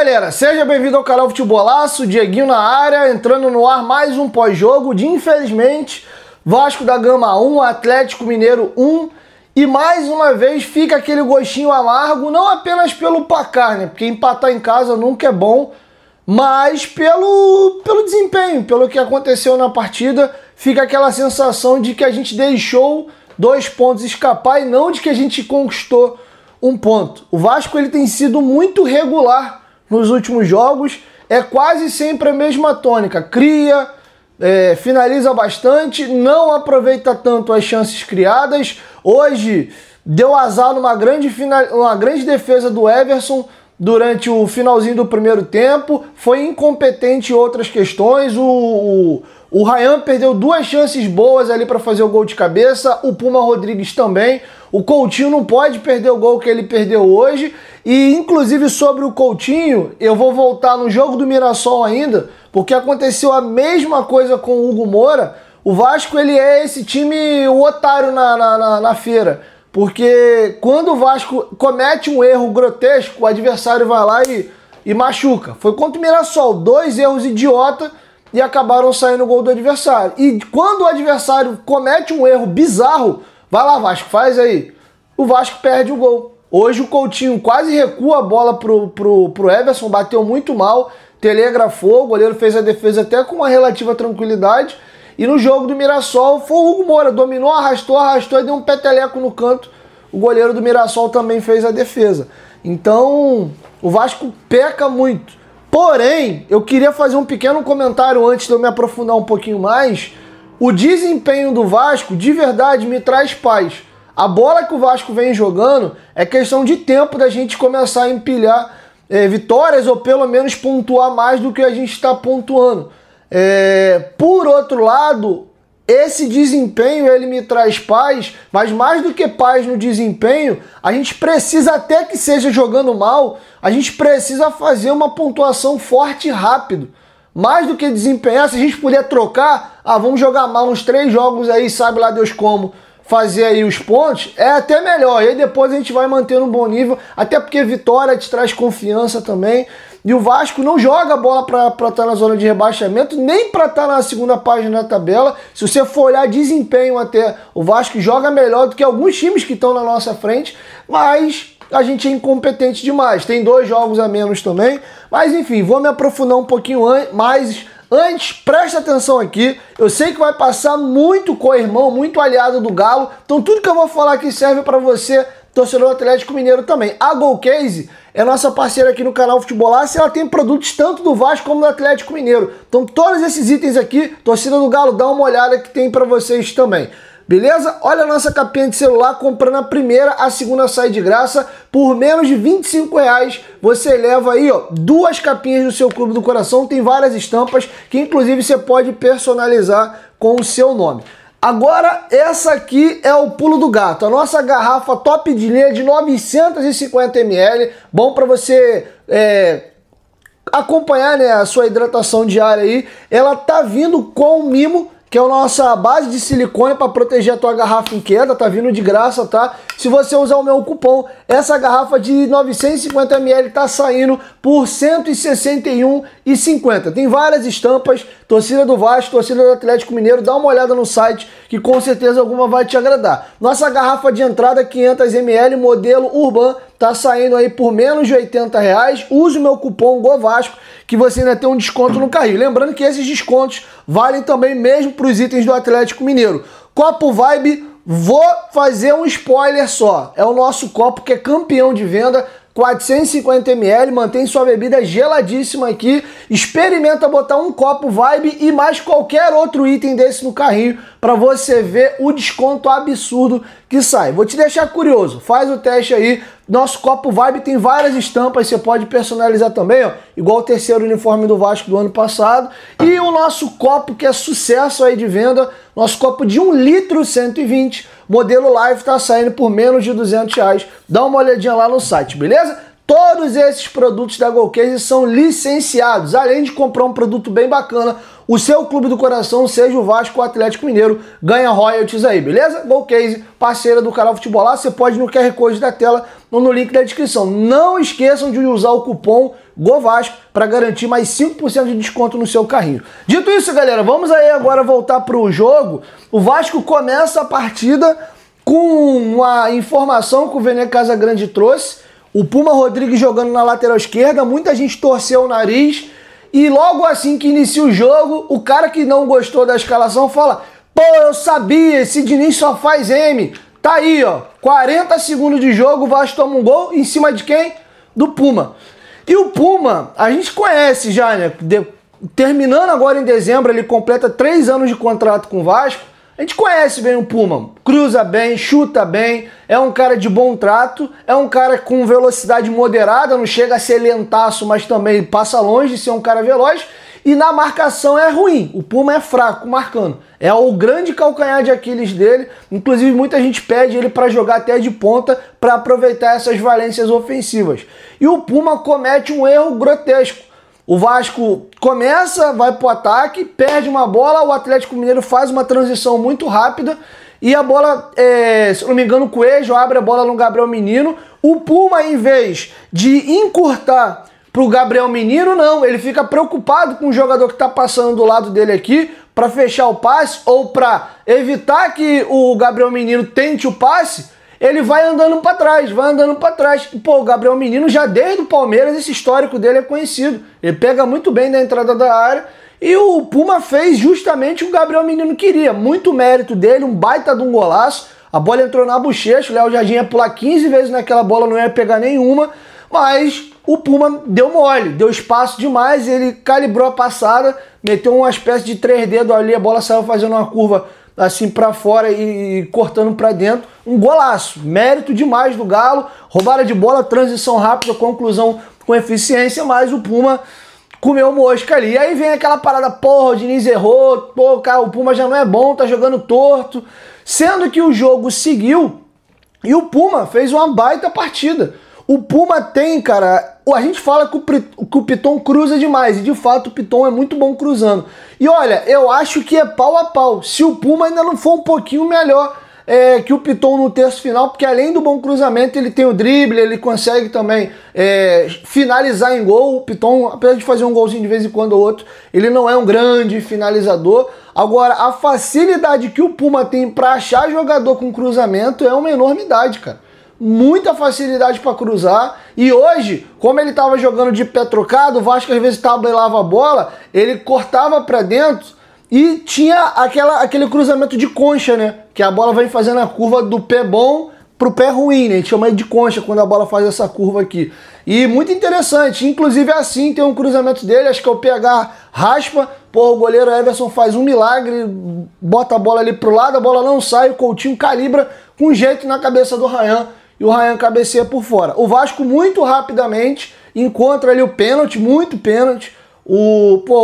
galera, seja bem-vindo ao canal Futebolaço, Dieguinho na área, entrando no ar mais um pós-jogo de, infelizmente, Vasco da Gama 1, Atlético Mineiro 1, e mais uma vez fica aquele gostinho amargo, não apenas pelo placar, né, porque empatar em casa nunca é bom, mas pelo desempenho, pelo que aconteceu na partida, fica aquela sensação de que a gente deixou 2 pontos escapar e não de que a gente conquistou 1 ponto. O Vasco ele tem sido muito regular nos últimos jogos, é quase sempre a mesma tônica, cria, finaliza bastante, não aproveita tanto as chances criadas. Hoje deu azar numa uma grande defesa do Everson durante o finalzinho do primeiro tempo, foi incompetente em outras questões, o Ryan perdeu 2 chances boas ali para fazer o gol de cabeça, o Puma Rodrigues também. O Coutinho não pode perder o gol que ele perdeu hoje. E inclusive sobre o Coutinho, eu vou voltar no jogo do Mirassol ainda, porque aconteceu a mesma coisa com o Hugo Moura. O Vasco ele é esse time o otário na feira, porque quando o Vasco comete um erro grotesco, o adversário vai lá e machuca. Foi contra o Mirassol, 2 erros idiota e acabaram saindo o gol do adversário. E quando o adversário comete um erro bizarro, vai lá Vasco, faz aí, o Vasco perde o gol. Hoje o Coutinho quase recua a bola pro Everson, bateu muito mal, telegrafou, o goleiro fez a defesa até com uma relativa tranquilidade. E no jogo do Mirassol foi o Hugo Moura, dominou, arrastou e deu um peteleco no canto. O goleiro do Mirassol também fez a defesa. Então o Vasco peca muito. Porém, eu queria fazer um pequeno comentário antes de eu me aprofundar um pouquinho mais. O desempenho do Vasco de verdade me traz paz. A bola que o Vasco vem jogando é questão de tempo da gente começar a empilhar vitórias ou pelo menos pontuar mais do que a gente está pontuando. Por outro lado, esse desempenho ele me traz paz, mas mais do que paz no desempenho, a gente precisa, até que seja jogando mal, a gente precisa fazer uma pontuação forte e rápido. Mais do que desempenhar, se a gente puder trocar, vamos jogar mal uns 3 jogos aí, sabe lá Deus como, fazer aí os pontos, é até melhor. E aí depois a gente vai mantendo um bom nível, até porque vitória te traz confiança também. E o Vasco não joga bola para estar na zona de rebaixamento, nem para estar na segunda página da tabela. Se você for olhar desempenho até, o Vasco joga melhor do que alguns times que estão na nossa frente, mas a gente é incompetente demais. Tem 2 jogos a menos também. Mas enfim, vou me aprofundar um pouquinho mais. Antes, presta atenção aqui, eu sei que vai passar muito co-irmão, muito aliado do Galo, então tudo que eu vou falar aqui serve para você, torcedor do Atlético Mineiro também. A Golcase é nossa parceira aqui no canal Futebolaço e ela tem produtos tanto do Vasco como do Atlético Mineiro. Então todos esses itens aqui, torcida do Galo, dá uma olhada que tem para vocês também. Beleza? Olha a nossa capinha de celular, comprando a primeira, a segunda sai de graça. Por menos de R$25, você leva aí, ó, 2 capinhas do seu Clube do Coração. Tem várias estampas que inclusive você pode personalizar com o seu nome. Agora, essa aqui é o pulo do gato. A nossa garrafa top de linha de 950 ml. Bom para você acompanhar, né, a sua hidratação diária aí. Ela tá vindo com um mimo, que é a nossa base de silicone para proteger a tua garrafa em queda, tá vindo de graça, tá? Se você usar o meu cupom, essa garrafa de 950 ml tá saindo por R$161,50. Tem várias estampas, torcida do Vasco, torcida do Atlético Mineiro, dá uma olhada no site que com certeza alguma vai te agradar. Nossa garrafa de entrada 500 ml, modelo Urban, tá saindo aí por menos de R$80. Use o meu cupom GOVASCO que você ainda tem um desconto no carrinho. Lembrando que esses descontos valem também mesmo para os itens do Atlético Mineiro. Copo Vibe, vou fazer um spoiler só. É o nosso copo que é campeão de venda, 450 ml, mantém sua bebida geladíssima aqui. Experimenta botar um copo Vibe e mais qualquer outro item desse no carrinho para você ver o desconto absurdo que sai. Vou te deixar curioso, faz o teste aí. Nosso copo Vibe tem várias estampas, você pode personalizar também, ó, igual o terceiro uniforme do Vasco do ano passado. E o nosso copo que é sucesso aí de venda, nosso copo de 1 litro 120, modelo Live, tá saindo por menos de R$200. Dá uma olhadinha lá no site, beleza? Todos esses produtos da Golcase são licenciados. Além de comprar um produto bem bacana, o seu clube do coração, seja o Vasco ou o Atlético Mineiro, ganha royalties aí, beleza? Golcase, parceira do canal Futebolaço, você pode ir no QR Code da tela ou no link da descrição. Não esqueçam de usar o cupom GOVASCO para garantir mais 5% de desconto no seu carrinho. Dito isso, galera, vamos aí agora voltar para o jogo. O Vasco começa a partida com uma informação que o Vene Casagrande trouxe. O Puma Rodrigues jogando na lateral esquerda, muita gente torceu o nariz e logo assim que inicia o jogo, o cara que não gostou da escalação fala: pô, eu sabia, esse Diniz só faz M. Tá aí, ó, 40 segundos de jogo, o Vasco toma um gol em cima de quem? Do Puma. E o Puma, a gente conhece já, né? Terminando agora em dezembro, ele completa 3 anos de contrato com o Vasco. A gente conhece bem o Puma, cruza bem, chuta bem, é um cara de bom trato, é um cara com velocidade moderada, não chega a ser lentaço, mas também passa longe de ser um cara veloz, e na marcação é ruim, o Puma é fraco marcando, é o grande calcanhar de Aquiles dele, inclusive muita gente pede ele para jogar até de ponta para aproveitar essas valências ofensivas. E o Puma comete um erro grotesco. O Vasco começa, vai pro ataque, perde uma bola, o Atlético Mineiro faz uma transição muito rápida e a bola, se não me engano, o Coelho abre a bola no Gabriel Menino. O Puma, em vez de encurtar pro Gabriel Menino, não, ele fica preocupado com o jogador que tá passando do lado dele aqui para fechar o passe ou para evitar que o Gabriel Menino tente o passe. Ele vai andando para trás, vai andando para trás. Pô, o Gabriel Menino já desde o Palmeiras, esse histórico dele é conhecido. Ele pega muito bem na entrada da área e o Puma fez justamente o que o Gabriel Menino queria. Muito mérito dele, um baita de um golaço. A bola entrou na bochecha, o Léo Jardim ia pular 15 vezes naquela bola, não ia pegar nenhuma, mas o Puma deu mole, deu espaço demais, ele calibrou a passada, meteu uma espécie de 3 dedos ali, a bola saiu fazendo uma curva assim para fora e cortando para dentro, um golaço, mérito demais do Galo, roubada de bola, transição rápida, conclusão com eficiência, mas o Puma comeu mosca ali. E aí vem aquela parada, porra, o Diniz errou, pô, cara, o Puma já não é bom, tá jogando torto, sendo que o jogo seguiu e o Puma fez uma baita partida. O Puma tem, cara, a gente fala que o Piton cruza demais, e de fato o Piton é muito bom cruzando. E olha, eu acho que é pau a pau, se o Puma ainda não for um pouquinho melhor que o Piton no terço final, porque além do bom cruzamento, ele tem o drible, ele consegue também finalizar em gol. O Piton, apesar de fazer um golzinho de vez em quando ou outro, ele não é um grande finalizador. Agora, a facilidade que o Puma tem para achar jogador com cruzamento é uma enormidade, cara. Muita facilidade para cruzar, e hoje, como ele estava jogando de pé trocado, o Vasco às vezes tabelava a bola, ele cortava para dentro e tinha aquele cruzamento de concha, né? Que a bola vem fazendo a curva do pé bom pro pé ruim, né? A gente chama de concha quando a bola faz essa curva aqui. E muito interessante, inclusive assim tem um cruzamento dele, acho que é o PH raspa, pô, o goleiro Everson faz um milagre, bota a bola ali pro lado, a bola não sai, o Coutinho calibra com jeito na cabeça do Ryan, e o Ryan cabeceia por fora. O Vasco muito rapidamente encontra ali o pênalti, muito pênalti.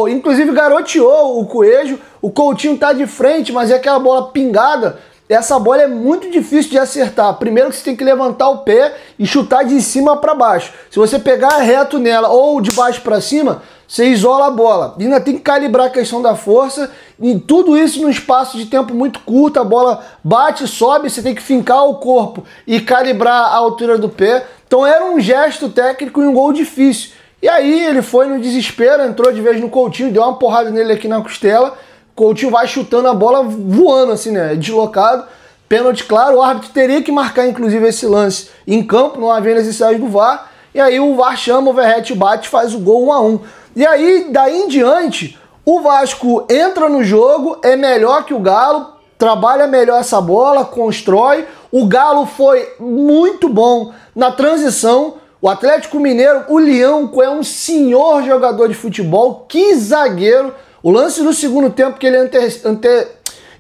Inclusive garoteou o Coelho. O Coutinho tá de frente, mas é aquela bola pingada. Essa bola é muito difícil de acertar. Primeiro que você tem que levantar o pé e chutar de cima para baixo. Se você pegar reto nela ou de baixo para cima, você isola a bola. E ainda tem que calibrar a questão da força. E tudo isso num espaço de tempo muito curto. A bola bate, sobe, você tem que fincar o corpo e calibrar a altura do pé. Então era um gesto técnico e um gol difícil. E aí ele foi no desespero, entrou de vez no Coutinho, deu uma porrada nele aqui na costela. O Coutinho vai chutando a bola voando assim, né? Deslocado. Pênalti claro, o árbitro teria que marcar inclusive esse lance em campo, não havia necessidade do VAR. E aí o VAR chama, o Verratti bate, faz o gol 1-1. E aí, daí em diante, o Vasco entra no jogo, é melhor que o Galo, trabalha melhor essa bola, constrói. O Galo foi muito bom na transição. O Atlético Mineiro, o Leão é um senhor jogador de futebol, que zagueiro. O lance do segundo tempo que ele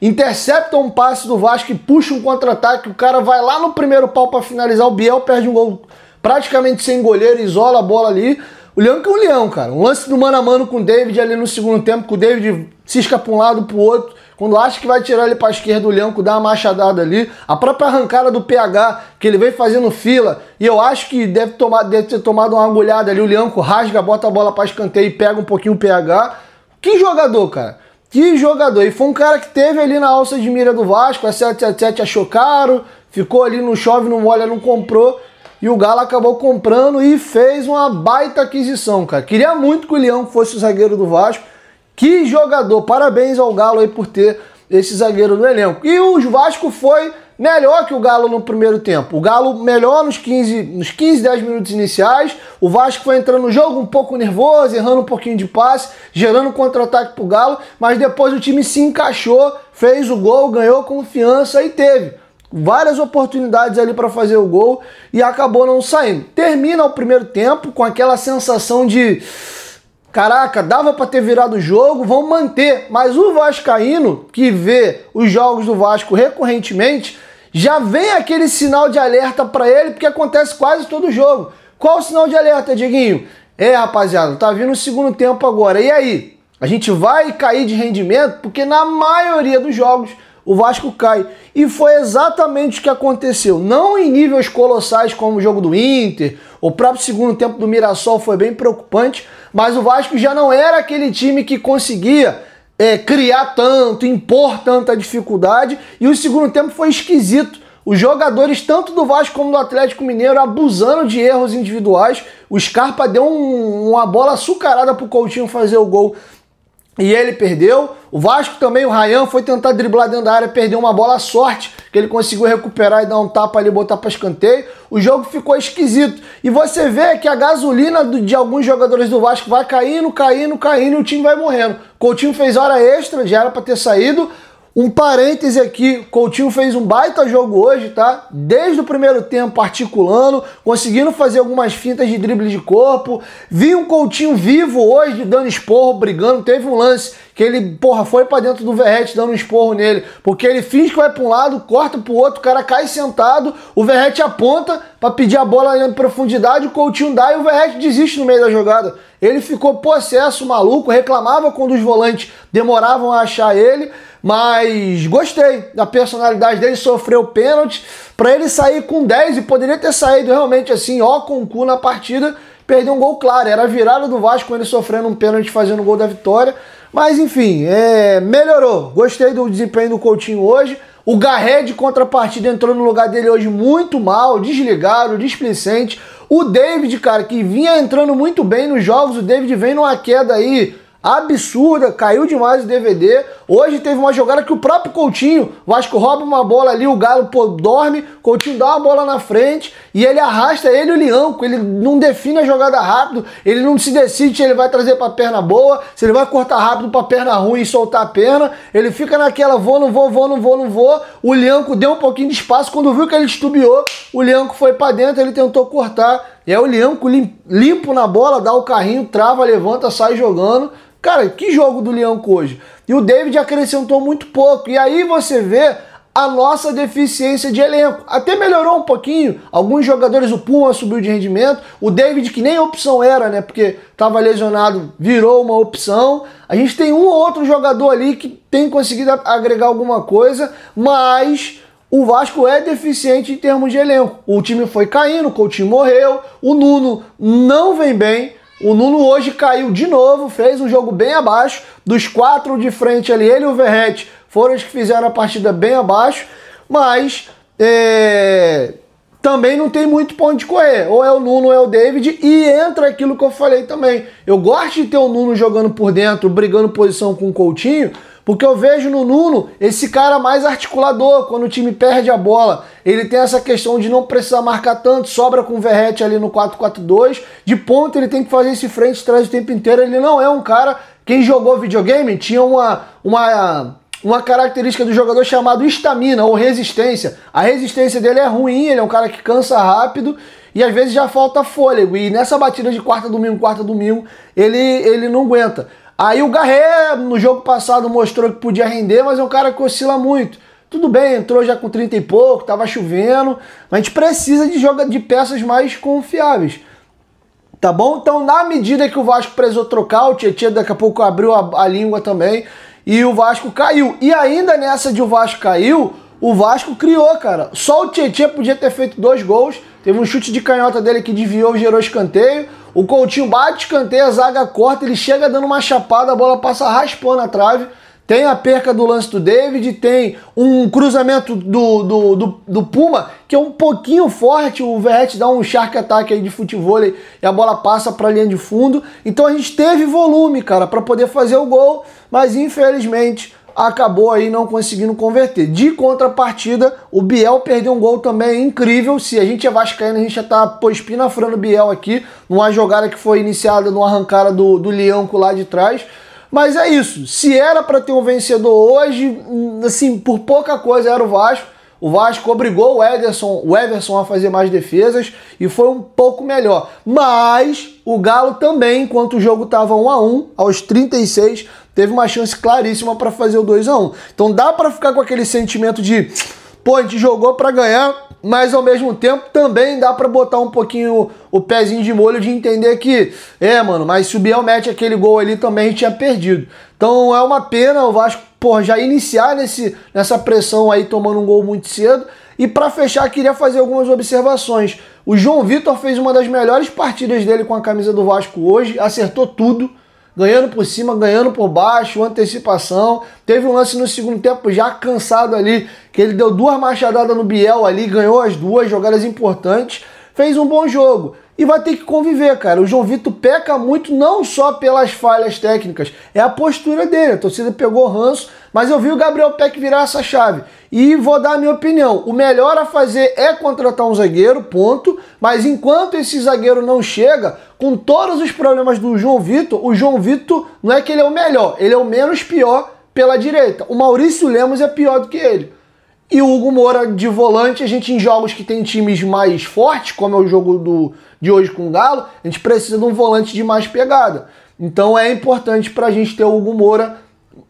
intercepta um passe do Vasco e puxa um contra-ataque, o cara vai lá no primeiro pau para finalizar, o Biel perde um gol praticamente sem goleiro, isola a bola ali. O Leão que é um leão, cara. Um lance do mano a mano com o David ali no segundo tempo, que o David cisca para um lado para o outro, quando acha que vai tirar ele para a esquerda, o Lianco dá uma machadada ali. A própria arrancada do PH, que ele vem fazendo fila, e eu acho que deve ter tomado uma agulhada ali, o Lianco rasga, bota a bola para escanteio e pega um pouquinho o PH. Que jogador, cara. Que jogador. E foi um cara que teve ali na alça de mira do Vasco, a 777 achou caro, ficou ali no chove, no molha, não comprou. E o Galo acabou comprando e fez uma baita aquisição, cara. Queria muito que o Lianco fosse o zagueiro do Vasco. Que jogador. Parabéns ao Galo aí por ter esse zagueiro no elenco. E o Vasco foi melhor que o Galo no primeiro tempo. O Galo melhor nos 15, 10 minutos iniciais. O Vasco foi entrando no jogo um pouco nervoso, errando um pouquinho de passe, gerando contra-ataque pro Galo, mas depois o time se encaixou, fez o gol, ganhou confiança e teve várias oportunidades ali para fazer o gol e acabou não saindo. Termina o primeiro tempo com aquela sensação de caraca, dava para ter virado o jogo, vamos manter. Mas o vascaíno, que vê os jogos do Vasco recorrentemente, já vem aquele sinal de alerta para ele, porque acontece quase todo jogo. Qual o sinal de alerta, Dieguinho? Rapaziada, tá vindo o segundo tempo agora. E aí? A gente vai cair de rendimento? Porque na maioria dos jogos o Vasco cai. E foi exatamente o que aconteceu. Não em níveis colossais como o jogo do Inter, o próprio segundo tempo do Mirassol foi bem preocupante, mas o Vasco já não era aquele time que conseguia criar tanto, impor tanta dificuldade, e o segundo tempo foi esquisito. Os jogadores, tanto do Vasco como do Atlético Mineiro, abusando de erros individuais. O Scarpa deu uma bola açucarada pro Coutinho fazer o gol e ele perdeu. O Vasco também, o Ryan foi tentar driblar dentro da área, perdeu uma bola, sorte que ele conseguiu recuperar e dar um tapa ali, botar para escanteio. O jogo ficou esquisito. E você vê que a gasolina de alguns jogadores do Vasco vai caindo, e o time vai morrendo. Coutinho fez hora extra, já era para ter saído. Um parêntese aqui, Coutinho fez um baita jogo hoje, tá? Desde o primeiro tempo articulando, conseguindo fazer algumas fintas de drible de corpo. Vi um Coutinho vivo hoje, dando esporro, brigando. Teve um lance que ele, foi pra dentro do Verratti dando um esporro nele, porque ele finge que vai pra um lado, corta pro outro, o cara cai sentado, o Verratti aponta pra pedir a bola em profundidade, o Coutinho dá e o Verratti desiste no meio da jogada. Ele ficou possesso, maluco, reclamava quando os volantes demoravam a achar ele, mas gostei da personalidade dele, sofreu pênalti, pra ele sair com 10 e poderia ter saído realmente assim, ó, com o cu na partida, perdeu um gol claro, era a virada do Vasco, ele sofrendo um pênalti fazendo o gol da vitória. Mas enfim, melhorou. Gostei do desempenho do Coutinho hoje. O Garré de contrapartida entrou no lugar dele hoje muito mal, desligado, displicente. O David, cara, que vinha entrando muito bem nos jogos, o David vem numa queda aí absurda, caiu demais o DVD. Hoje teve uma jogada que o próprio Coutinho, o Vasco rouba uma bola ali, o Galo dorme, Coutinho dá uma bola na frente e ele arrasta ele e o Lianco. Ele não define a jogada rápido, ele não se decide se ele vai trazer pra perna boa, se ele vai cortar rápido pra perna ruim e soltar a perna. Ele fica naquela vou, não vou. O Lianco deu um pouquinho de espaço, quando viu que ele estubiou, o Lianco foi pra dentro, ele tentou cortar. E é o Lianco limpo na bola, dá o carrinho, trava, levanta, sai jogando. Cara, que jogo do Lianco hoje. E o David acrescentou muito pouco. E aí você vê a nossa deficiência de elenco. Até melhorou um pouquinho. Alguns jogadores, o Puma subiu de rendimento. O David, que nem opção era, né? Porque estava lesionado, virou uma opção. A gente tem um ou outro jogador ali que tem conseguido agregar alguma coisa, mas o Vasco é deficiente em termos de elenco. O time foi caindo, o Coutinho morreu, o Nuno não vem bem. O Nuno hoje caiu de novo, fez um jogo bem abaixo. Dos 4 de frente ali, ele e o Verratti foram os que fizeram a partida bem abaixo. Mas também não tem muito ponto de correr. Ou é o Nuno ou é o David. E entra aquilo que eu falei também. Eu gosto de ter o Nuno jogando por dentro, brigando posição com o Coutinho, porque eu vejo no Nuno esse cara mais articulador. Quando o time perde a bola, ele tem essa questão de não precisar marcar tanto, sobra com o Verratti ali no 4-4-2. De ponta ele tem que fazer esse frente trás o tempo inteiro. Ele não é um cara... Quem jogou videogame tinha uma característica do jogador chamado estamina ou resistência. A resistência dele é ruim, ele é um cara que cansa rápido e às vezes já falta fôlego. E nessa batida de quarta domingo, ele não aguenta. Aí o Garré, no jogo passado, mostrou que podia render, mas é um cara que oscila muito. Tudo bem, entrou já com 30 e pouco, tava chovendo, mas a gente precisa de peças mais confiáveis. Tá bom? Então, na medida que o Vasco precisou trocar, o Tietchan daqui a pouco abriu a língua também e o Vasco caiu. E ainda nessa de o Vasco caiu, o Vasco criou, cara. Só o Tietê podia ter feito 2 gols. Teve um chute de canhota dele que desviou e gerou escanteio. O Coutinho bate escanteio, a zaga corta, ele chega dando uma chapada, a bola passa raspando a trave. Tem a perca do lance do David, tem um cruzamento do Puma, que é um pouquinho forte, o Verratti dá um shark attack aí de futevôlei e a bola passa para a linha de fundo. Então a gente teve volume, cara, para poder fazer o gol, mas infelizmente acabou aí não conseguindo converter. De contrapartida, o Biel perdeu um gol também incrível. Se a gente é vascaíno, a gente já tá espinafrando o Biel aqui, numa jogada que foi iniciada numa arrancada do Lianco lá de trás. Mas é isso, se era para ter um vencedor hoje, assim, por pouca coisa era o Vasco. O Vasco obrigou o Everson a fazer mais defesas e foi um pouco melhor. Mas o Galo também, enquanto o jogo estava 1-1, aos 36, teve uma chance claríssima para fazer o 2-1. Então dá para ficar com aquele sentimento de, pô, a gente jogou para ganhar, mas ao mesmo tempo também dá para botar um pouquinho o pezinho de molho de entender que, mano, mas se o Biel mete aquele gol ali também a gente tinha perdido. Então é uma pena o Vasco, pô, já iniciar nessa pressão aí tomando um gol muito cedo. E para fechar, queria fazer algumas observações. O João Vitor fez uma das melhores partidas dele com a camisa do Vasco hoje, acertou tudo. Ganhando por cima, ganhando por baixo, antecipação. Teve um lance no segundo tempo já cansado ali, que ele deu 2 machadadas no Biel ali, ganhou as 2 jogadas importantes, fez um bom jogo. E vai ter que conviver, cara. O João Vitor peca muito, não só pelas falhas técnicas, é a postura dele. A torcida pegou ranço, mas eu vi o Gabriel Peck virar essa chave. E vou dar a minha opinião. O melhor a fazer é contratar um zagueiro, ponto. Mas enquanto esse zagueiro não chega, com todos os problemas do João Vitor, o João Vitor não é que ele é o melhor, ele é o menos pior pela direita. O Maurício Lemos é pior do que ele. E o Hugo Moura de volante, a gente em jogos que tem times mais fortes, como é o jogo de hoje com o Galo, a gente precisa de um volante de mais pegada. Então é importante pra gente ter o Hugo Moura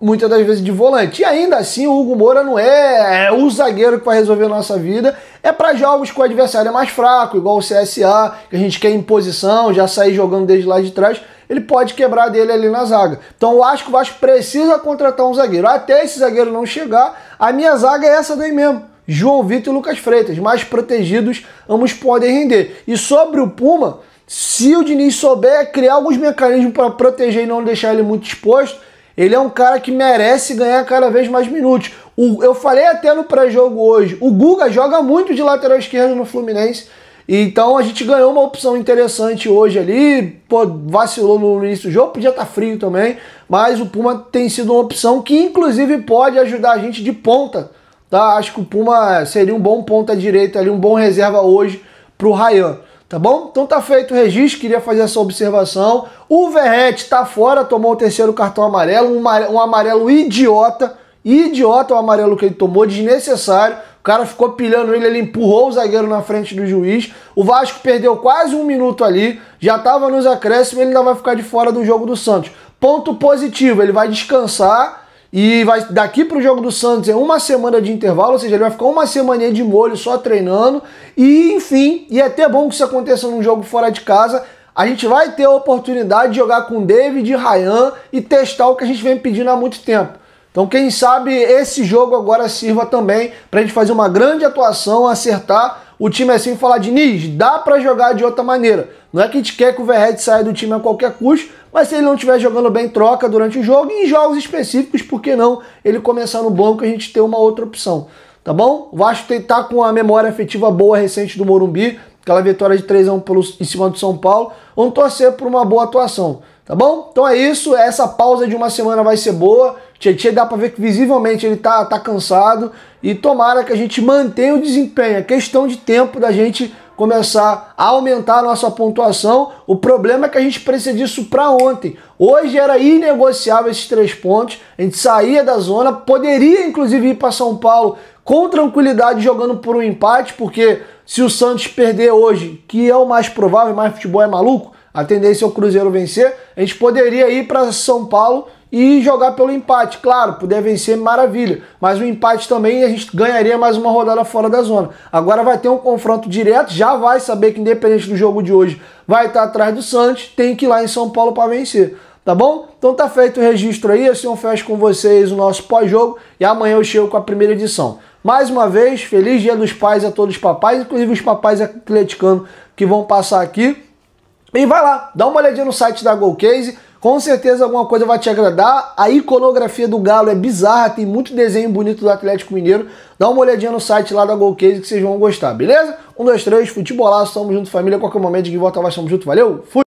muitas das vezes de volante. E ainda assim o Hugo Moura não é o zagueiro que vai resolver a nossa vida. É para jogos que o adversário é mais fraco, igual o CSA, que a gente quer em posição, já sair jogando desde lá de trás. Ele pode quebrar dele ali na zaga. Então eu acho que o Vasco precisa contratar um zagueiro. Até esse zagueiro não chegar, a minha zaga é essa daí mesmo. João Vitor e Lucas Freitas, mais protegidos, ambos podem render. E sobre o Puma, se o Diniz souber criar alguns mecanismos para proteger e não deixar ele muito exposto, ele é um cara que merece ganhar cada vez mais minutos. Eu falei até no pré-jogo hoje, o Guga joga muito de lateral esquerdo no Fluminense, então a gente ganhou uma opção interessante hoje ali, pô, vacilou no início do jogo, podia estar frio também, mas o Puma tem sido uma opção que inclusive pode ajudar a gente de ponta, tá? Acho que o Puma seria um bom ponta direita ali, um bom reserva hoje pro Ryan. Tá bom? Então tá feito o registro, queria fazer essa observação. O Verratti tá fora, tomou o 3º cartão amarelo, um amarelo idiota o amarelo que ele tomou, desnecessário. O cara ficou pilhando ele empurrou o zagueiro na frente do juiz. O Vasco perdeu quase 1 minuto ali, já tava nos acréscimos, ele ainda vai ficar de fora do jogo do Santos. Ponto positivo, ele vai descansar. E vai daqui para o jogo do Santos é 1 semana de intervalo, ou seja, ele vai ficar 1 semaninha de molho só treinando. E enfim, e é até bom que isso aconteça num jogo fora de casa. A gente vai ter a oportunidade de jogar com David e Ryan e testar o que a gente vem pedindo há muito tempo. Então quem sabe esse jogo agora sirva também para a gente fazer uma grande atuação, acertar o time assim e falar, Diniz, dá para jogar de outra maneira. Não é que a gente quer que o Verratti saia do time a qualquer custo, mas se ele não estiver jogando bem, troca durante o jogo e em jogos específicos, por que não ele começar no banco e a gente ter uma outra opção, tá bom? O Vasco tá com a memória afetiva boa recente do Morumbi, aquela vitória de 3-1 em cima do São Paulo, vamos torcer por uma boa atuação, tá bom? Então é isso, essa pausa de 1 semana vai ser boa, Tietê dá pra ver que visivelmente ele tá cansado e tomara que a gente mantenha o desempenho, é questão de tempo da gente começar a aumentar a nossa pontuação. O problema é que a gente precisa disso para ontem. Hoje era inegociável esses 3 pontos, a gente saía da zona, poderia inclusive ir para São Paulo com tranquilidade jogando por um empate, porque se o Santos perder hoje, que é o mais provável, mais futebol é maluco, a tendência é o Cruzeiro vencer, a gente poderia ir para São Paulo e jogar pelo empate. Claro, puder vencer, maravilha. Mas o empate também a gente ganharia mais uma rodada fora da zona. Agora vai ter um confronto direto, já vai saber que independente do jogo de hoje vai estar atrás do Santos, tem que ir lá em São Paulo para vencer. tá bom? Então tá feito o registro aí, assim eu fecho com vocês o nosso pós-jogo e amanhã eu chego com a primeira edição. Mais uma vez, feliz Dia dos Pais a todos os papais, inclusive os papais atleticanos que vão passar aqui. E vai lá, dá uma olhadinha no site da Golcase, com certeza alguma coisa vai te agradar. A iconografia do Galo é bizarra, tem muito desenho bonito do Atlético Mineiro. Dá uma olhadinha no site lá da Golcase que vocês vão gostar, beleza? 1, 2, 3, futebolaço, tamo junto família, qualquer momento de volta nós estamos junto, valeu? Fui!